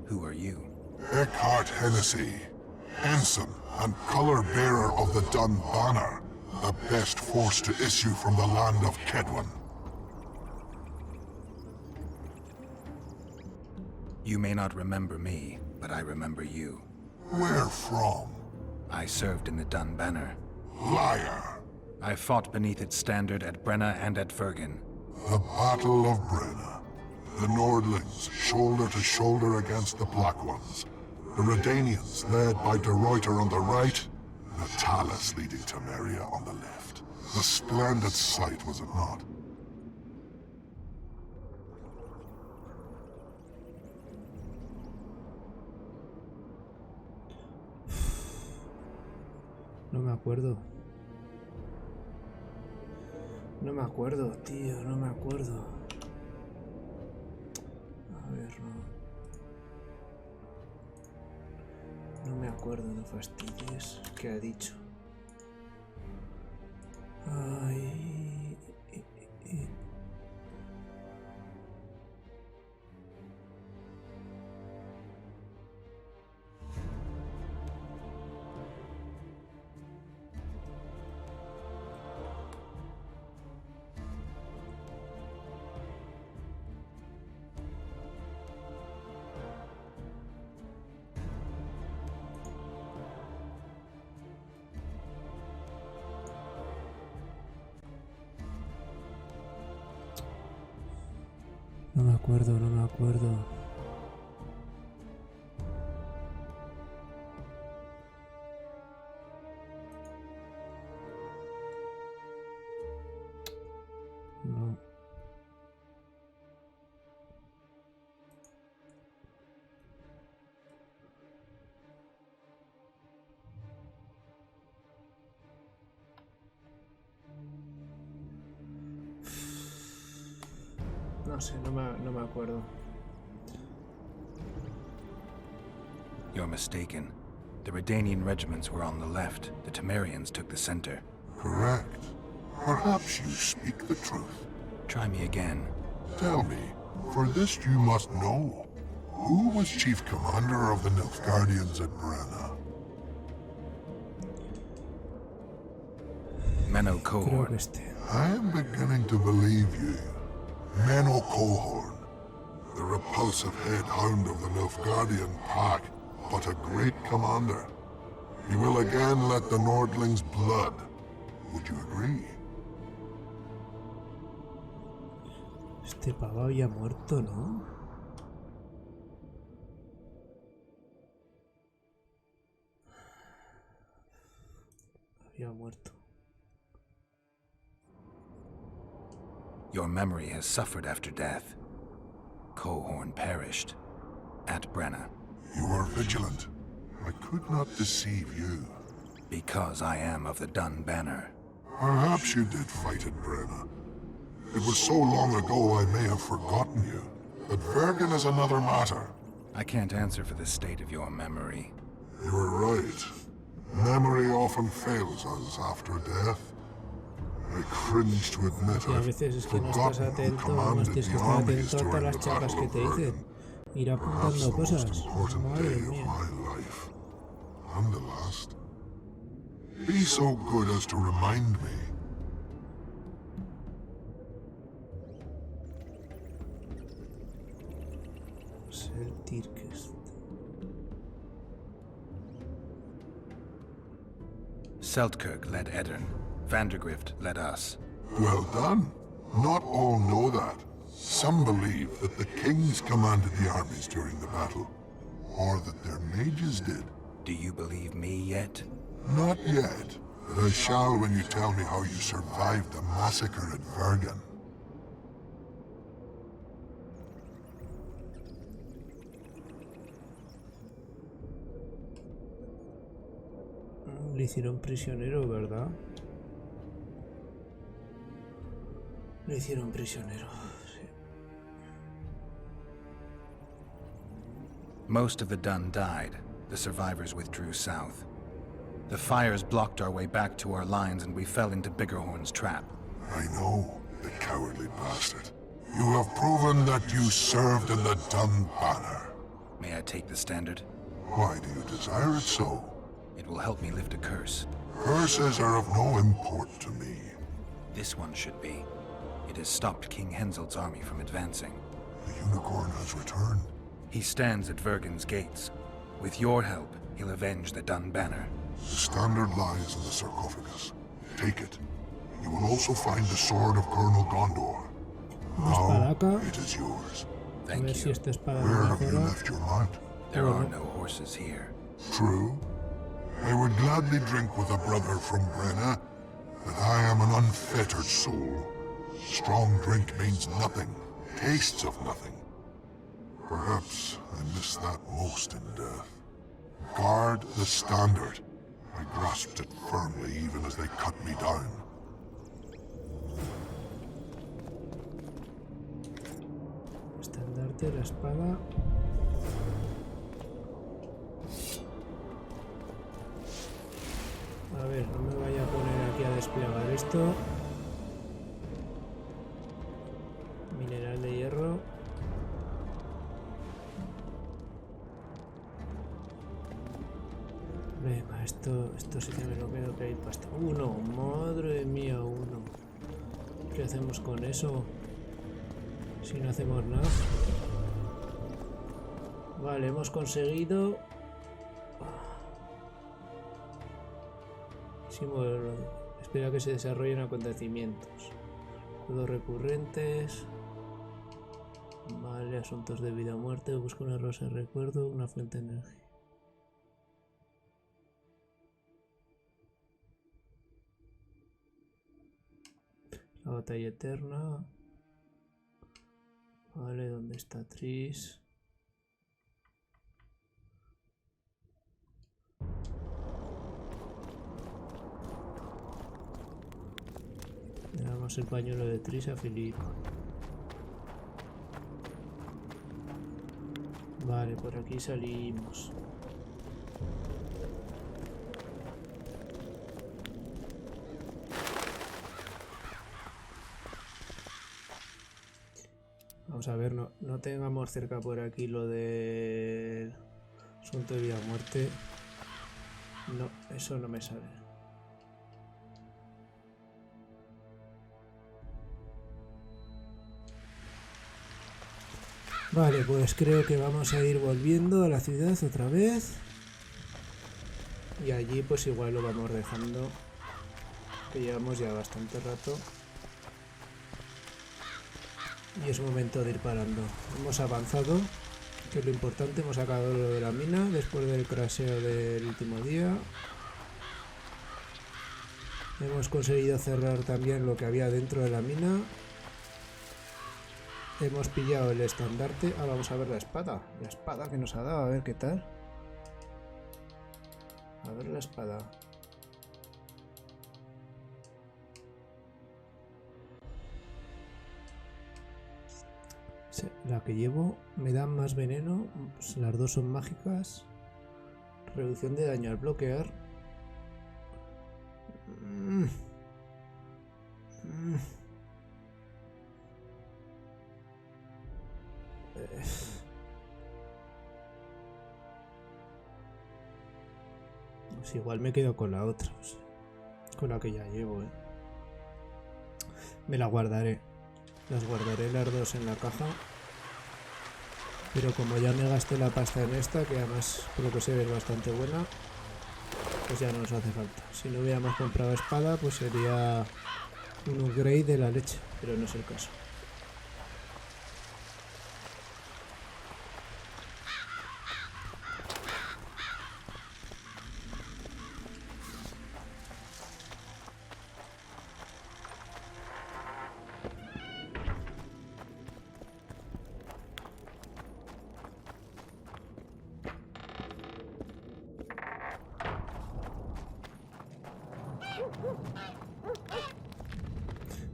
Who are you? Eckhart Hennessy, ensign and color bearer of the Dun Banner, the best force to issue from the land of Kedwin. You may not remember me, but I remember you. Where from? I served in the Dun Banner. Liar. I fought beneath its standard at Brenna and at Fergen. The Battle of Brenna. The Nordlings, shoulder to shoulder against the Black Ones. The Redanians, led by De Ruyter on the right. The Talus leading Temeria on the left. A splendid sight, was it not? No me acuerdo. No me acuerdo, tío, no me acuerdo. A ver, no. No me acuerdo, no fastidies. ¿Qué ha dicho? Ay. No me acuerdo, no me acuerdo. No. No sé, no me acuerdo. You're mistaken. The Redanian regiments were on the left. The Temerians took the center. Correct. Perhaps you speak the truth. Try me again. Tell me, for this you must know. Who was chief commander of the Nilfgaardians at Brenna? Menno Creo que Cohorn. este. I am beginning to believe you. Menno Cohorn, the repulsive head hound of the Nilfgaardian pack, but a great commander. He will again let the Nordlings' blood. Would you agree? Este pavo había muerto, ¿no? Había muerto. Your memory has suffered after death. Cohorn perished at Brenna. You are vigilant. I could not deceive you. Because I am of the Dun Banner. Perhaps you did fight at Brenna. It was so long ago I may have forgotten you. But Vergen is another matter. I can't answer for the state of your memory. You are right. Memory often fails us after death. I cringe to admit Y a veces es que no estás forgotten who atento, no commanded tienes the que estar armies atento a todas during las the chacas Battle que of te Vergen. dicen. Ir Perhaps apuntando the most cosas. important Madre day of mía. my life. And the last. Be so good as to remind me. Seltkirk led Eddern. Vandergrift led us. Well done. Not all know that. Some believe that the kings commanded the armies during the battle, or that their mages did. Do you believe me yet? Not yet, but I shall when you tell me how you survived the massacre at Vergen. Le hicieron prisionero, ¿verdad? Le hicieron prisionero, sí. Most of the Dun died. The survivors withdrew south. The fires blocked our way back to our lines and we fell into Biggerhorn's trap. I know, the cowardly bastard. You have proven that you served in the Dun Banner. May I take the standard? Why do you desire it so? It will help me lift a curse. Curses are of no import to me. This one should be. It has stopped King Henseld's army from advancing. The unicorn has returned. He stands at Vergen's gates. With your help, he'll avenge the Dun Banner. The standard lies in the sarcophagus. Take it. You will also find the sword of Colonel Gondor. Now, Placa. it is yours. A Thank ver si you. esta espada Where me have you mejora. left your mount? There are no horses here. True. I would gladly drink with a brother from Brenna, but I am an unfettered soul. Strong drink means nothing, tastes of nothing. Perhaps I miss that most in death. Guard the standard. I grasped it firmly even as they cut me down. Estandarte, la espada. A ver, no me vaya a poner aquí a desplegar esto. Mineral de hierro. Venga, esto sí que me lo quedo que hay pasta. Uno, madre mía, uno. ¿Qué hacemos con eso? Si no hacemos nada. Vale, hemos conseguido. Espera que se desarrollen acontecimientos. Todos recurrentes. asuntos de vida o muerte, busca una rosa de recuerdo, una fuente de energía. La batalla eterna. Vale, ¿dónde está Tris? Le damos el pañuelo de Tris a Philip. Vale, por aquí salimos. Vamos a ver, no tengamos cerca por aquí lo del asunto de vida o muerte. No, eso no me sale. Vale, pues creo que vamos a ir volviendo a la ciudad otra vez. Y allí pues igual lo vamos dejando, que llevamos ya bastante rato. Y es momento de ir parando. Hemos avanzado, que es lo importante. Hemos sacado lo de la mina después del crasheo del último día. Hemos conseguido cerrar también lo que había dentro de la mina. Hemos pillado el estandarte. Ah, vamos a ver la espada. La espada que nos ha dado, a ver qué tal. A ver la espada. Sí, la que llevo me da más veneno. Pues las dos son mágicas. Reducción de daño al bloquear. Pues igual me quedo con la otra, pues, con la que ya llevo, Me la guardaré. Las guardaré las dos en la caja. Pero como ya me gasté la pasta en esta, que además por lo que se ve es bastante buena, pues ya no nos hace falta. Si no hubiéramos comprado espada, pues sería un upgrade de la leche, pero no es el caso.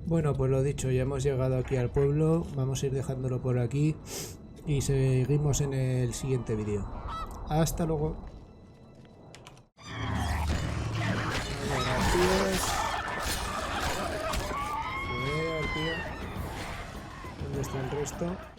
Bueno, pues lo dicho, ya hemos llegado aquí al pueblo, vamos a ir dejándolo por aquí y seguimos en el siguiente vídeo. Hasta luego. Gracias. ¿Dónde está el resto?